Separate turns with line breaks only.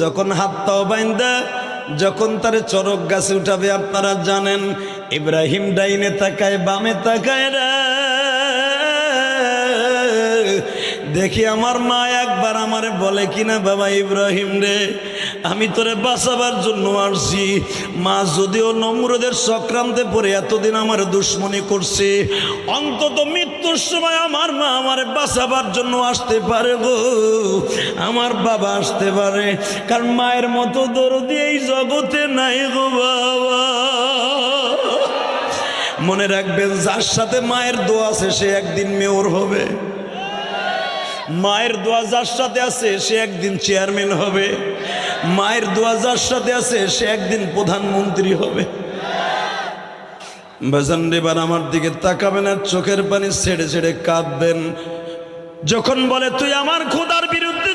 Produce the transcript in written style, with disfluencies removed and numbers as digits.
যখন হাতটাও বাইন্দা যখন তার চরক গাছে উঠাবে, আপনারা জানেন ইব্রাহিম ডাইনে তাকায় বামে তাকায় রে, দেখি আমার মা একবার আমারে বলে কিনা, বাবা ইব্রাহিম রে, আমি তোরে বাঁচাবার জন্য আসছি। মা যদিও নমরুদের চক্রান্তে পড়ে এতদিন আমার দুশ্মনী করছে, অন্তত মৃত্যুর সময় আমার মা আমারে বাঁচাবার জন্য আসতে পারে গো, আমার বাবা আসতে পারে, কারণ মায়ের মতো দরদি এই জগতে নাই গো বাবা। মনে রাখবেন, যার সাথে মায়ের দোয়া আছে সে একদিন মেয়র হবে, মায়ের দোয়া যার সাথে আছে সে একদিন চেয়ারম্যান হবে, মায়ের দোয়া যার সাথে আছে সে একদিন প্রধানমন্ত্রী হবে। বাজান এবার আমার দিকে তাকাবেন আর চোখের পানি ছেড়ে ছেড়ে কাঁদবেন। যখন বলে তুই আমার খোদার বিরুদ্ধে